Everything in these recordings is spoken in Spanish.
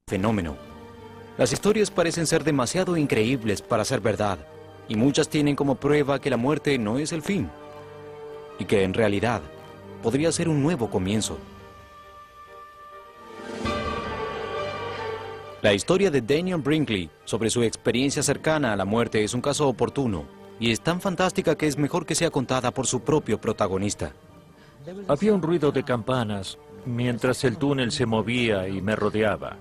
fenómeno. Las historias parecen ser demasiado increíbles para ser verdad, y muchas tienen como prueba que la muerte no es el fin, y que en realidad podría ser un nuevo comienzo. La historia de Daniel Brinkley sobre su experiencia cercana a la muerte es un caso oportuno, y es tan fantástica que es mejor que sea contada por su propio protagonista. Había un ruido de campanas mientras el túnel se movía y me rodeaba.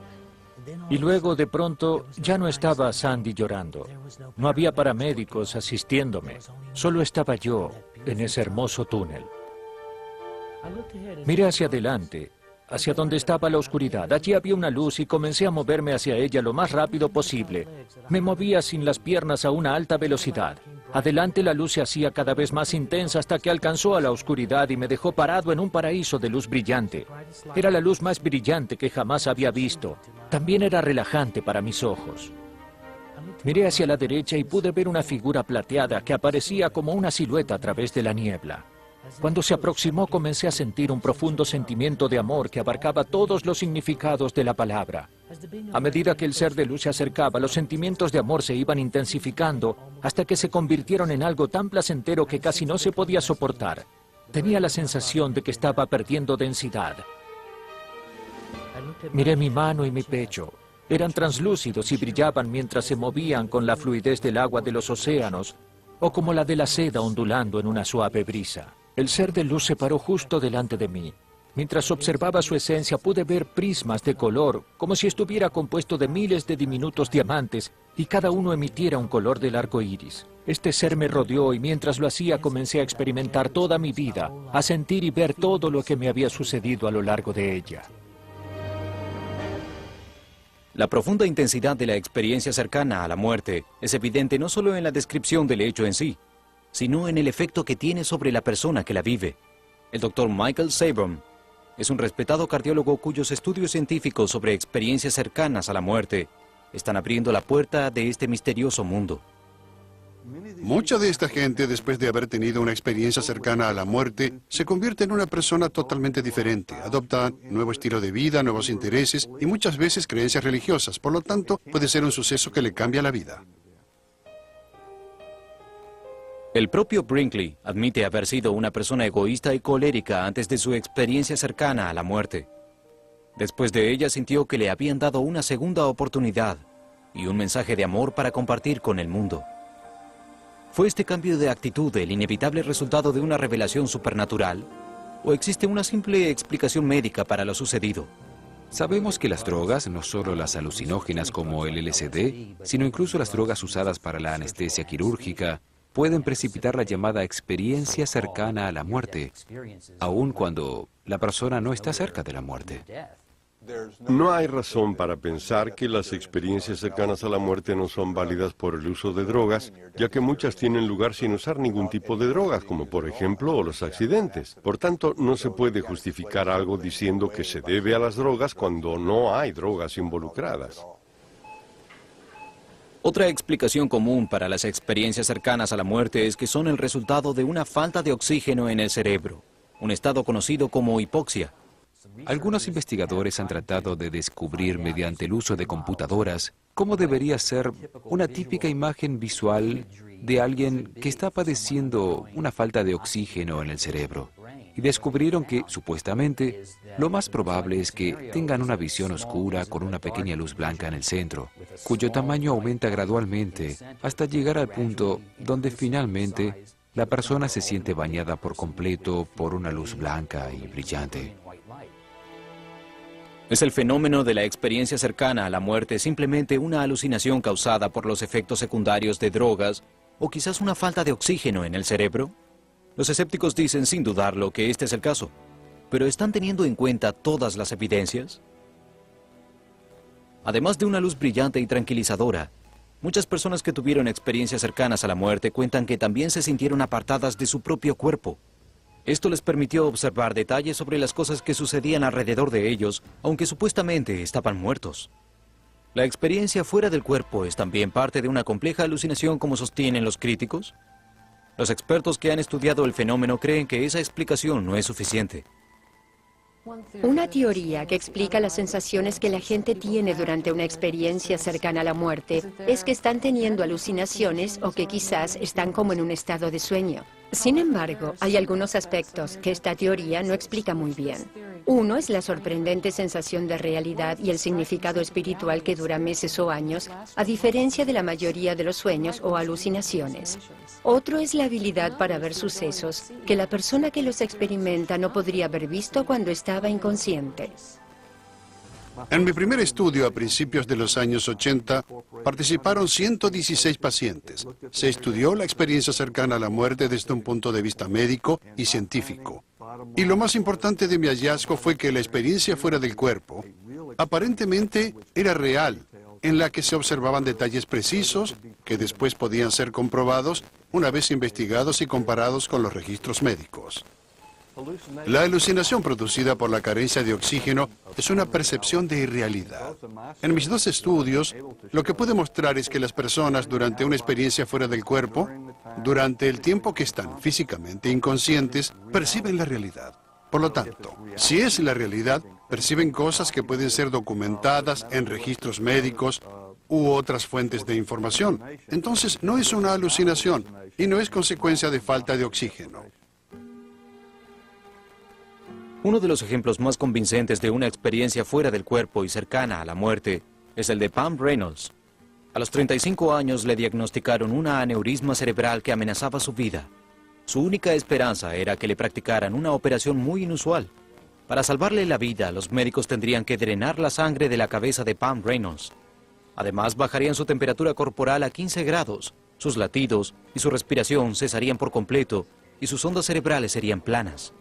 Y luego, de pronto, ya no estaba Sandy llorando. No había paramédicos asistiéndome. Solo estaba yo en ese hermoso túnel. Miré hacia adelante, hacia donde estaba la oscuridad. Allí había una luz y comencé a moverme hacia ella lo más rápido posible. Me movía sin las piernas a una alta velocidad. Adelante la luz se hacía cada vez más intensa hasta que alcanzó a la oscuridad y me dejó parado en un paraíso de luz brillante. Era la luz más brillante que jamás había visto. También era relajante para mis ojos. Miré hacia la derecha y pude ver una figura plateada que aparecía como una silueta a través de la niebla. Cuando se aproximó comencé a sentir un profundo sentimiento de amor que abarcaba todos los significados de la palabra. A medida que el ser de luz se acercaba, los sentimientos de amor se iban intensificando hasta que se convirtieron en algo tan placentero que casi no se podía soportar. Tenía la sensación de que estaba perdiendo densidad. Miré mi mano y mi pecho. Eran translúcidos y brillaban mientras se movían con la fluidez del agua de los océanos o como la de la seda ondulando en una suave brisa. El ser de luz se paró justo delante de mí. Mientras observaba su esencia pude ver prismas de color, como si estuviera compuesto de miles de diminutos diamantes y cada uno emitiera un color del arco iris. Este ser me rodeó y mientras lo hacía comencé a experimentar toda mi vida, a sentir y ver todo lo que me había sucedido a lo largo de ella. La profunda intensidad de la experiencia cercana a la muerte es evidente no solo en la descripción del hecho en sí, sino en el efecto que tiene sobre la persona que la vive. El Dr. Michael Sabrum es un respetado cardiólogo cuyos estudios científicos sobre experiencias cercanas a la muerte están abriendo la puerta de este misterioso mundo. Mucha de esta gente, después de haber tenido una experiencia cercana a la muerte, se convierte en una persona totalmente diferente. Adopta nuevo estilo de vida, nuevos intereses y muchas veces creencias religiosas. Por lo tanto, puede ser un suceso que le cambia la vida. El propio Brinkley admite haber sido una persona egoísta y colérica antes de su experiencia cercana a la muerte. Después de ella sintió que le habían dado una segunda oportunidad y un mensaje de amor para compartir con el mundo. ¿Fue este cambio de actitud el inevitable resultado de una revelación supernatural? ¿O existe una simple explicación médica para lo sucedido? Sabemos que las drogas, no solo las alucinógenas como el LSD, sino incluso las drogas usadas para la anestesia quirúrgica, pueden precipitar la llamada experiencia cercana a la muerte, aun cuando la persona no está cerca de la muerte. No hay razón para pensar que las experiencias cercanas a la muerte no son válidas por el uso de drogas, ya que muchas tienen lugar sin usar ningún tipo de drogas, como por ejemplo los accidentes. Por tanto, no se puede justificar algo diciendo que se debe a las drogas cuando no hay drogas involucradas. Otra explicación común para las experiencias cercanas a la muerte es que son el resultado de una falta de oxígeno en el cerebro, un estado conocido como hipoxia. Algunos investigadores han tratado de descubrir mediante el uso de computadoras cómo debería ser una típica imagen visual de alguien que está padeciendo una falta de oxígeno en el cerebro. Y descubrieron que, supuestamente, lo más probable es que tengan una visión oscura con una pequeña luz blanca en el centro, cuyo tamaño aumenta gradualmente hasta llegar al punto donde finalmente la persona se siente bañada por completo por una luz blanca y brillante. ¿Es el fenómeno de la experiencia cercana a la muerte simplemente una alucinación causada por los efectos secundarios de drogas o quizás una falta de oxígeno en el cerebro? Los escépticos dicen sin dudarlo que este es el caso, pero ¿están teniendo en cuenta todas las evidencias? Además de una luz brillante y tranquilizadora, muchas personas que tuvieron experiencias cercanas a la muerte cuentan que también se sintieron apartadas de su propio cuerpo. Esto les permitió observar detalles sobre las cosas que sucedían alrededor de ellos, aunque supuestamente estaban muertos. ¿La experiencia fuera del cuerpo es también parte de una compleja alucinación como sostienen los críticos? Los expertos que han estudiado el fenómeno creen que esa explicación no es suficiente. Una teoría que explica las sensaciones que la gente tiene durante una experiencia cercana a la muerte es que están teniendo alucinaciones o que quizás están como en un estado de sueño. Sin embargo, hay algunos aspectos que esta teoría no explica muy bien. Uno es la sorprendente sensación de realidad y el significado espiritual que dura meses o años, a diferencia de la mayoría de los sueños o alucinaciones. Otro es la habilidad para ver sucesos que la persona que los experimenta no podría haber visto cuando estaba inconsciente. En mi primer estudio a principios de los años 80, participaron 116 pacientes. Se estudió la experiencia cercana a la muerte desde un punto de vista médico y científico. Y lo más importante de mi hallazgo fue que la experiencia fuera del cuerpo aparentemente era real, en la que se observaban detalles precisos que después podían ser comprobados una vez investigados y comparados con los registros médicos. La alucinación producida por la carencia de oxígeno es una percepción de irrealidad. En mis dos estudios, lo que pude mostrar es que las personas durante una experiencia fuera del cuerpo, durante el tiempo que están físicamente inconscientes, perciben la realidad. Por lo tanto, si es la realidad, perciben cosas que pueden ser documentadas en registros médicos u otras fuentes de información. Entonces, no es una alucinación y no es consecuencia de falta de oxígeno. Uno de los ejemplos más convincentes de una experiencia fuera del cuerpo y cercana a la muerte es el de Pam Reynolds. A los 35 años le diagnosticaron una aneurisma cerebral que amenazaba su vida. Su única esperanza era que le practicaran una operación muy inusual. Para salvarle la vida, los médicos tendrían que drenar la sangre de la cabeza de Pam Reynolds. Además, bajarían su temperatura corporal a 15 grados, sus latidos y su respiración cesarían por completo y sus ondas cerebrales serían planas.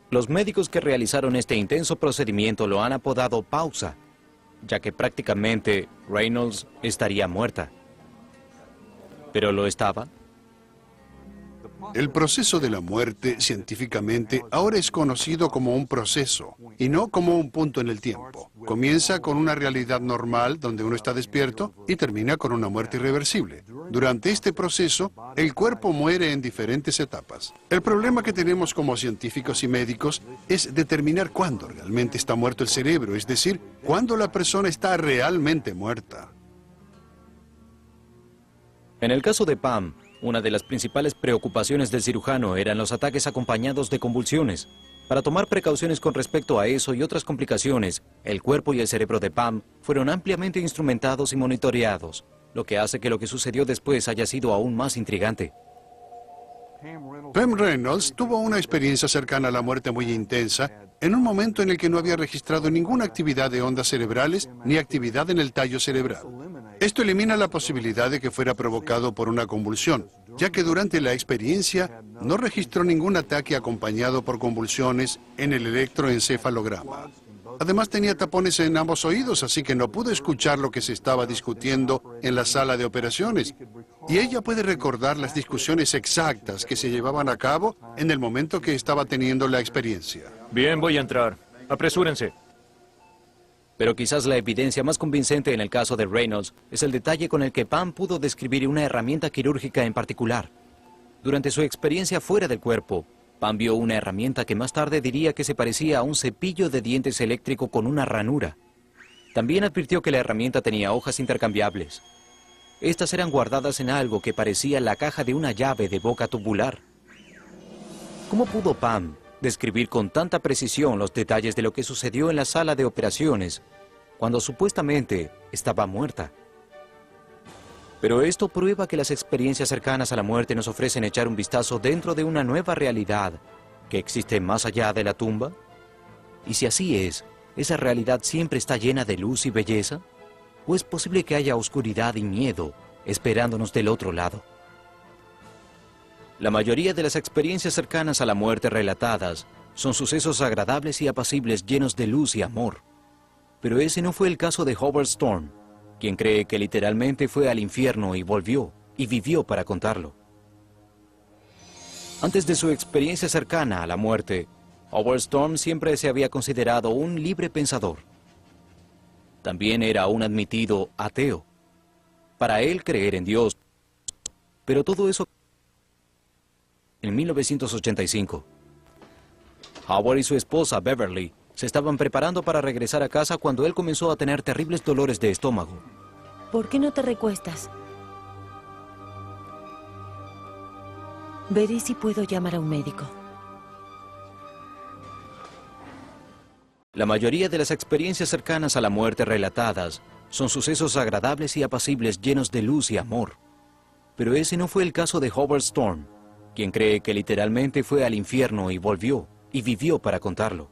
Los médicos que realizaron este intenso procedimiento lo han apodado pausa, ya que prácticamente Reynolds estaría muerta. ¿Pero lo estaba? El proceso de la muerte, científicamente, ahora es conocido como un proceso y no como un punto en el tiempo. Comienza con una realidad normal donde uno está despierto y termina con una muerte irreversible. Durante este proceso, el cuerpo muere en diferentes etapas. El problema que tenemos como científicos y médicos es determinar cuándo realmente está muerto el cerebro, es decir, cuándo la persona está realmente muerta. En el caso de Pam, una de las principales preocupaciones del cirujano eran los ataques acompañados de convulsiones. Para tomar precauciones con respecto a eso y otras complicaciones, el cuerpo y el cerebro de Pam fueron ampliamente instrumentados y monitoreados, lo que hace que lo que sucedió después haya sido aún más intrigante. Pam Reynolds tuvo una experiencia cercana a la muerte muy intensa en un momento en el que no había registrado ninguna actividad de ondas cerebrales ni actividad en el tallo cerebral. Esto elimina la posibilidad de que fuera provocado por una convulsión, ya que durante la experiencia no registró ningún ataque acompañado por convulsiones en el electroencefalograma. Además tenía tapones en ambos oídos, así que no pudo escuchar lo que se estaba discutiendo en la sala de operaciones. Y ella puede recordar las discusiones exactas que se llevaban a cabo en el momento que estaba teniendo la experiencia. Bien, voy a entrar. Apresúrense. Pero quizás la evidencia más convincente en el caso de Reynolds es el detalle con el que Pam pudo describir una herramienta quirúrgica en particular. Durante su experiencia fuera del cuerpo, Pam vio una herramienta que más tarde diría que se parecía a un cepillo de dientes eléctrico con una ranura. También advirtió que la herramienta tenía hojas intercambiables. Estas eran guardadas en algo que parecía la caja de una llave de boca tubular. ¿Cómo pudo Pam describir con tanta precisión los detalles de lo que sucedió en la sala de operaciones cuando supuestamente estaba muerta? Pero esto prueba que las experiencias cercanas a la muerte nos ofrecen echar un vistazo dentro de una nueva realidad que existe más allá de la tumba. Y si así es, ¿esa realidad siempre está llena de luz y belleza? ¿O es posible que haya oscuridad y miedo esperándonos del otro lado? La mayoría de las experiencias cercanas a la muerte relatadas son sucesos agradables y apacibles llenos de luz y amor. Pero ese no fue el caso de Howard Storm, quien cree que literalmente fue al infierno y volvió, y vivió para contarlo. Antes de su experiencia cercana a la muerte, Howard Storm siempre se había considerado un libre pensador. También era un admitido ateo. Para él creer en Dios. Pero todo eso en 1985. Howard y su esposa, Beverly, se estaban preparando para regresar a casa cuando él comenzó a tener terribles dolores de estómago. ¿Por qué no te recuestas? Veré si puedo llamar a un médico. La mayoría de las experiencias cercanas a la muerte relatadas son sucesos agradables y apacibles llenos de luz y amor. Pero ese no fue el caso de Howard Storm, quien cree que literalmente fue al infierno y volvió, y vivió para contarlo.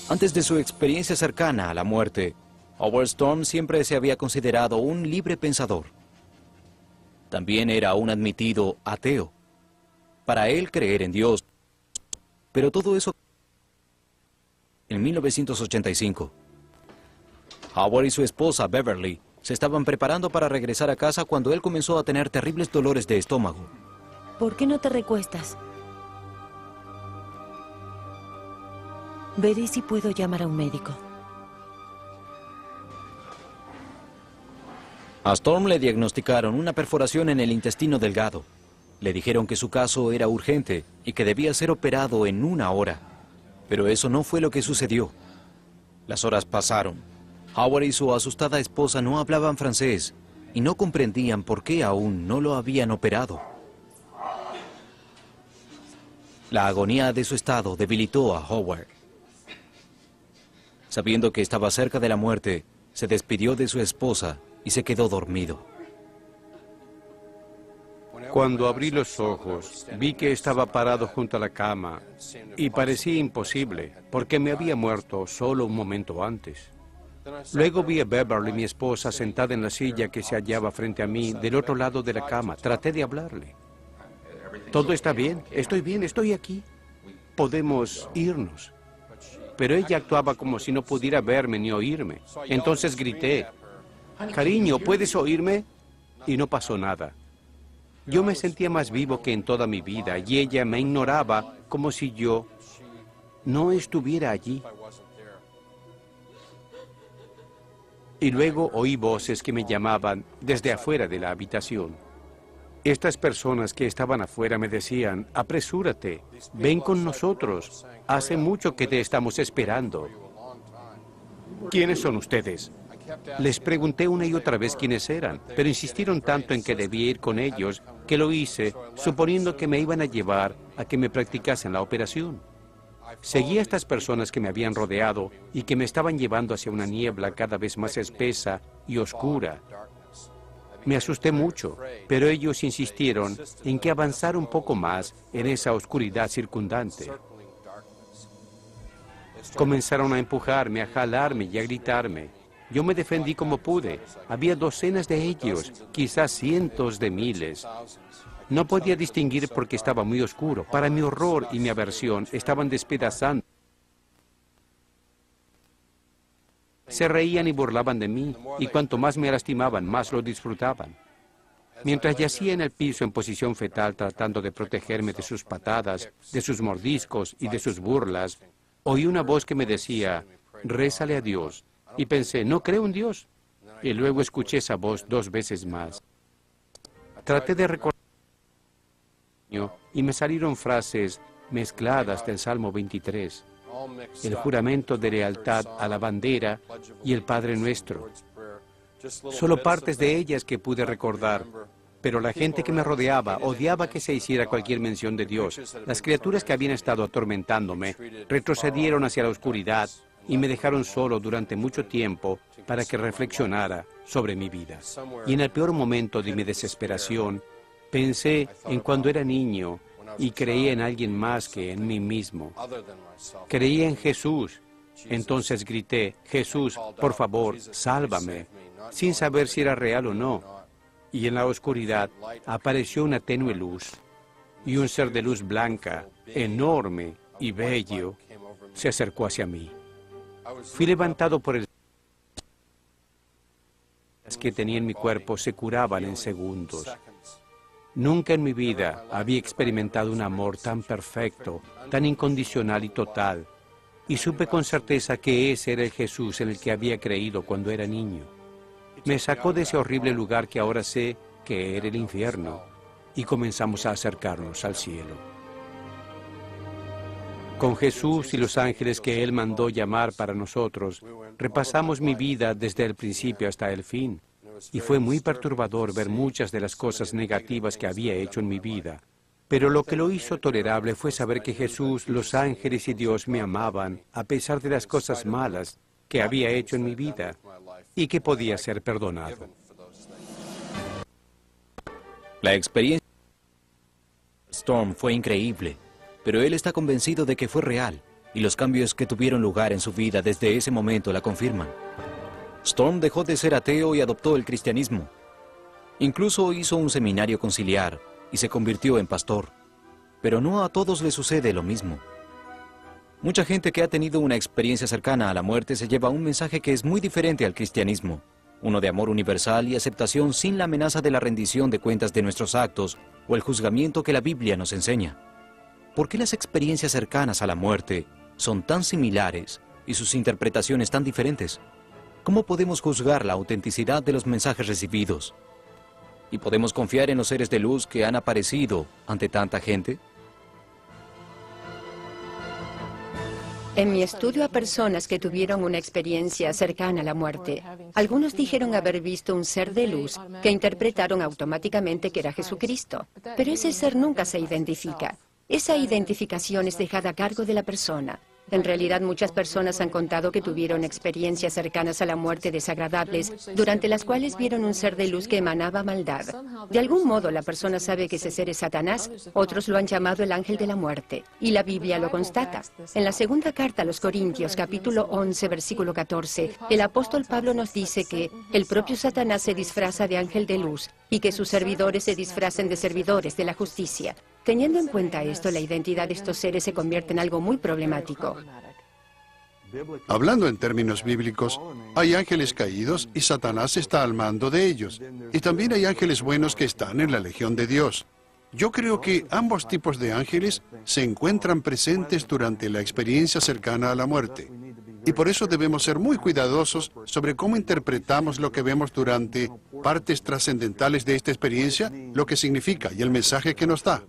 Antes de su experiencia cercana a la muerte, Howard Storm siempre se había considerado un libre pensador. También era un admitido ateo. Para él creer en Dios. Pero todo eso en 1985. Howard y su esposa, Beverly, se estaban preparando para regresar a casa cuando él comenzó a tener terribles dolores de estómago. ¿Por qué no te recuestas? Veré si puedo llamar a un médico. A Storm le diagnosticaron una perforación en el intestino delgado. Le dijeron que su caso era urgente y que debía ser operado en 1 hora. Pero eso no fue lo que sucedió. Las horas pasaron. Howard y su asustada esposa no hablaban francés y no comprendían por qué aún no lo habían operado. La agonía de su estado debilitó a Howard. Sabiendo que estaba cerca de la muerte, se despidió de su esposa y se quedó dormido. Cuando abrí los ojos, vi que estaba parado junto a la cama y parecía imposible, porque me había muerto solo un momento antes. Luego vi a Beverly, mi esposa, sentada en la silla que se hallaba frente a mí, del otro lado de la cama. Traté de hablarle. Todo está bien, estoy aquí. Podemos irnos. Pero ella actuaba como si no pudiera verme ni oírme. Entonces grité, cariño, ¿puedes oírme? Y no pasó nada. Yo me sentía más vivo que en toda mi vida y ella me ignoraba como si yo no estuviera allí. Y luego oí voces que me llamaban desde afuera de la habitación. Estas personas que estaban afuera me decían, apresúrate, ven con nosotros, hace mucho que te estamos esperando. ¿Quiénes son ustedes? Les pregunté una y otra vez quiénes eran, pero insistieron tanto en que debía ir con ellos que lo hice, suponiendo que me iban a llevar a que me practicasen la operación. Seguí a estas personas que me habían rodeado y que me estaban llevando hacia una niebla cada vez más espesa y oscura. Me asusté mucho, pero ellos insistieron en que avanzara un poco más en esa oscuridad circundante. Comenzaron a empujarme, a jalarme y a gritarme. Yo me defendí como pude. Había docenas de ellos, quizás cientos de miles. No podía distinguir porque estaba muy oscuro. Para mi horror y mi aversión, estaban despedazando. Se reían y burlaban de mí, y cuanto más me lastimaban, más lo disfrutaban. Mientras yacía en el piso en posición fetal tratando de protegerme de sus patadas, de sus mordiscos y de sus burlas, oí una voz que me decía, rézale a Dios. Y pensé, no creo en Dios. Y luego escuché esa voz 2 veces más. Traté de recordar y me salieron frases mezcladas del Salmo 23. El juramento de lealtad a la bandera y el Padre Nuestro. Solo partes de ellas que pude recordar. Pero la gente que me rodeaba odiaba que se hiciera cualquier mención de Dios. Las criaturas que habían estado atormentándome retrocedieron hacia la oscuridad y me dejaron solo durante mucho tiempo para que reflexionara sobre mi vida. Y en el peor momento de mi desesperación, pensé en cuando era niño y creía en alguien más que en mí mismo. Creía en Jesús. Entonces grité, Jesús, por favor, sálvame, sin saber si era real o no. Y en la oscuridad apareció una tenue luz, y un ser de luz blanca, enorme y bello, se acercó hacia mí. Fui levantado por el que tenía en mi cuerpo se curaban en segundos. Nunca en mi vida había experimentado un amor tan perfecto, tan incondicional y total, y supe con certeza que ese era el Jesús en el que había creído cuando era niño. Me sacó de ese horrible lugar que ahora sé que era el infierno, y comenzamos a acercarnos al cielo. Con Jesús y los ángeles que Él mandó llamar para nosotros, repasamos mi vida desde el principio hasta el fin. Y fue muy perturbador ver muchas de las cosas negativas que había hecho en mi vida. Pero lo que lo hizo tolerable fue saber que Jesús, los ángeles y Dios me amaban, a pesar de las cosas malas que había hecho en mi vida, y que podía ser perdonado. La experiencia de Storm fue increíble, pero él está convencido de que fue real, y los cambios que tuvieron lugar en su vida desde ese momento la confirman. Storm dejó de ser ateo y adoptó el cristianismo. Incluso hizo un seminario conciliar y se convirtió en pastor. Pero no a todos les sucede lo mismo. Mucha gente que ha tenido una experiencia cercana a la muerte se lleva un mensaje que es muy diferente al cristianismo, uno de amor universal y aceptación sin la amenaza de la rendición de cuentas de nuestros actos o el juzgamiento que la Biblia nos enseña. ¿Por qué las experiencias cercanas a la muerte son tan similares y sus interpretaciones tan diferentes? ¿Cómo podemos juzgar la autenticidad de los mensajes recibidos? ¿Y podemos confiar en los seres de luz que han aparecido ante tanta gente? En mi estudio a personas que tuvieron una experiencia cercana a la muerte, algunos dijeron haber visto un ser de luz que interpretaron automáticamente que era Jesucristo. Pero ese ser nunca se identifica. Esa identificación es dejada a cargo de la persona. En realidad, muchas personas han contado que tuvieron experiencias cercanas a la muerte desagradables, durante las cuales vieron un ser de luz que emanaba maldad. De algún modo, la persona sabe que ese ser es Satanás, otros lo han llamado el ángel de la muerte, y la Biblia lo constata. En la segunda carta a los Corintios, capítulo 11, versículo 14, el apóstol Pablo nos dice que el propio Satanás se disfraza de ángel de luz, y que sus servidores se disfracen de servidores de la justicia. Teniendo en cuenta esto, la identidad de estos seres se convierte en algo muy problemático. Hablando en términos bíblicos, hay ángeles caídos y Satanás está al mando de ellos. Y también hay ángeles buenos que están en la legión de Dios. Yo creo que ambos tipos de ángeles se encuentran presentes durante la experiencia cercana a la muerte. Y por eso debemos ser muy cuidadosos sobre cómo interpretamos lo que vemos durante partes trascendentales de esta experiencia, lo que significa y el mensaje que nos da.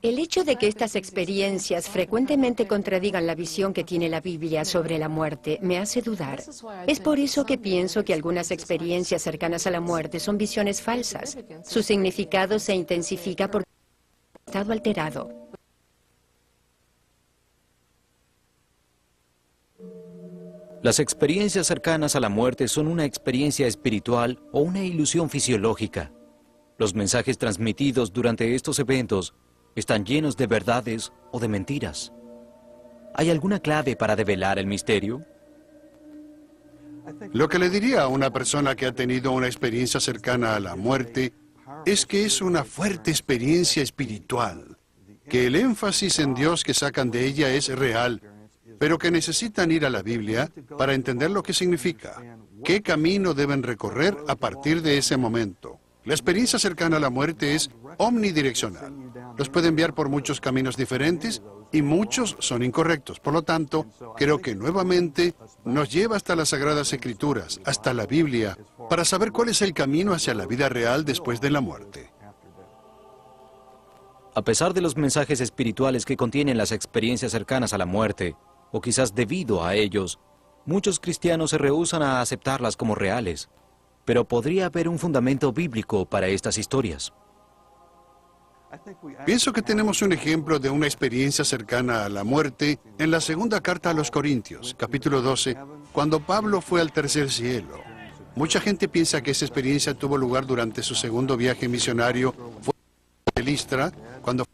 El hecho de que estas experiencias frecuentemente contradigan la visión que tiene la Biblia sobre la muerte me hace dudar. Es por eso que pienso que algunas experiencias cercanas a la muerte son visiones falsas. Su significado se intensifica por el estado alterado. Las experiencias cercanas a la muerte son una experiencia espiritual o una ilusión fisiológica. Los mensajes transmitidos durante estos eventos están llenos de verdades o de mentiras. ¿Hay alguna clave para develar el misterio? Lo que le diría a una persona que ha tenido una experiencia cercana a la muerte es que es una fuerte experiencia espiritual, que el énfasis en Dios que sacan de ella es real, pero que necesitan ir a la Biblia para entender lo que significa, qué camino deben recorrer a partir de ese momento. La experiencia cercana a la muerte es omnidireccional. Los puede enviar por muchos caminos diferentes y muchos son incorrectos. Por lo tanto, creo que nuevamente nos lleva hasta las Sagradas Escrituras, hasta la Biblia, para saber cuál es el camino hacia la vida real después de la muerte. A pesar de los mensajes espirituales que contienen las experiencias cercanas a la muerte, o quizás debido a ellos, muchos cristianos se rehúsan a aceptarlas como reales. Pero podría haber un fundamento bíblico para estas historias. Pienso que tenemos un ejemplo de una experiencia cercana a la muerte en la segunda carta a los Corintios, capítulo 12, cuando Pablo fue al tercer cielo. Mucha gente piensa que esa experiencia tuvo lugar durante su segundo viaje misionario fuera de Listra, cuando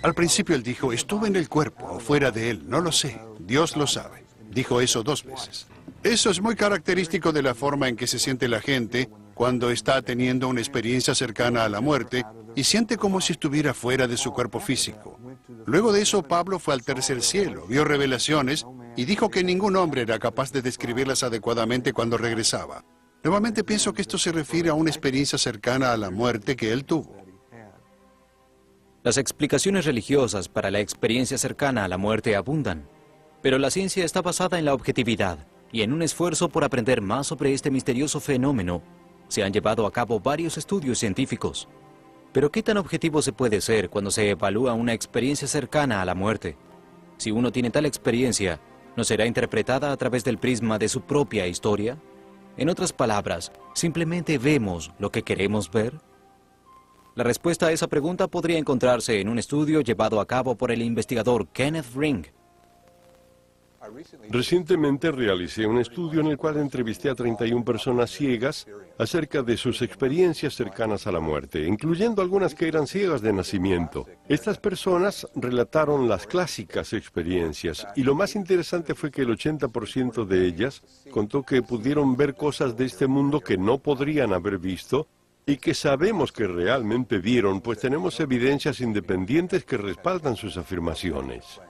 al principio él dijo, estuve en el cuerpo o fuera de él, no lo sé, Dios lo sabe. Dijo eso 2 veces. Eso es muy característico de la forma en que se siente la gente cuando está teniendo una experiencia cercana a la muerte y siente como si estuviera fuera de su cuerpo físico. Luego de eso, Pablo fue al tercer cielo, vio revelaciones y dijo que ningún hombre era capaz de describirlas adecuadamente cuando regresaba. Nuevamente pienso que esto se refiere a una experiencia cercana a la muerte que él tuvo. Las explicaciones religiosas para la experiencia cercana a la muerte abundan, pero la ciencia está basada en la objetividad. Y en un esfuerzo por aprender más sobre este misterioso fenómeno, se han llevado a cabo varios estudios científicos. Pero ¿qué tan objetivo se puede ser cuando se evalúa una experiencia cercana a la muerte? Si uno tiene tal experiencia, ¿no será interpretada a través del prisma de su propia historia? En otras palabras, ¿simplemente vemos lo que queremos ver? La respuesta a esa pregunta podría encontrarse en un estudio llevado a cabo por el investigador Kenneth Ring. Recientemente realicé un estudio en el cual entrevisté a 31 personas ciegas acerca de sus experiencias cercanas a la muerte, incluyendo algunas que eran ciegas de nacimiento. Estas personas relataron las clásicas experiencias y lo más interesante fue que el 80% de ellas contó que pudieron ver cosas de este mundo que no podrían haber visto y que sabemos que realmente vieron, pues tenemos evidencias independientes que respaldan sus afirmaciones.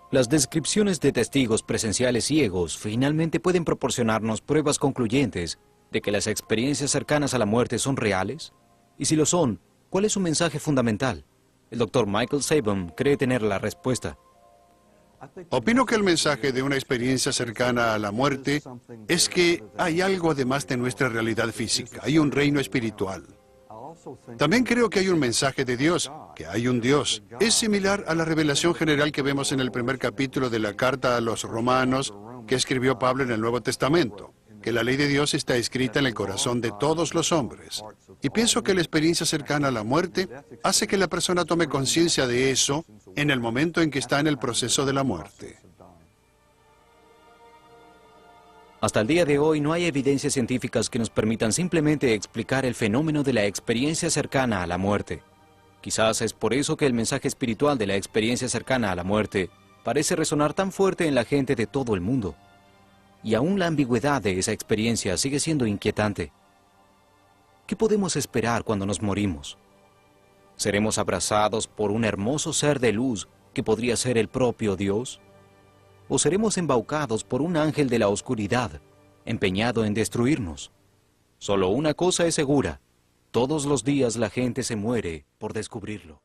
Las descripciones de testigos presenciales ciegos finalmente pueden proporcionarnos pruebas concluyentes de que las experiencias cercanas a la muerte son reales. Y si lo son, ¿cuál es su mensaje fundamental? El Dr. Michael Sabom cree tener la respuesta. Opino que el mensaje de una experiencia cercana a la muerte es que hay algo además de nuestra realidad física, hay un reino espiritual. También creo que hay un mensaje de Dios, que hay un Dios. Es similar a la revelación general que vemos en el primer capítulo de la carta a los Romanos que escribió Pablo en el Nuevo Testamento, que la ley de Dios está escrita en el corazón de todos los hombres. Y pienso que la experiencia cercana a la muerte hace que la persona tome conciencia de eso en el momento en que está en el proceso de la muerte. Hasta el día de hoy no hay evidencias científicas que nos permitan simplemente explicar el fenómeno de la experiencia cercana a la muerte. Quizás es por eso que el mensaje espiritual de la experiencia cercana a la muerte parece resonar tan fuerte en la gente de todo el mundo. Y aún la ambigüedad de esa experiencia sigue siendo inquietante. ¿Qué podemos esperar cuando nos morimos? ¿Seremos abrazados por un hermoso ser de luz que podría ser el propio Dios? ¿O seremos embaucados por un ángel de la oscuridad, empeñado en destruirnos? Solo una cosa es segura: todos los días la gente se muere por descubrirlo.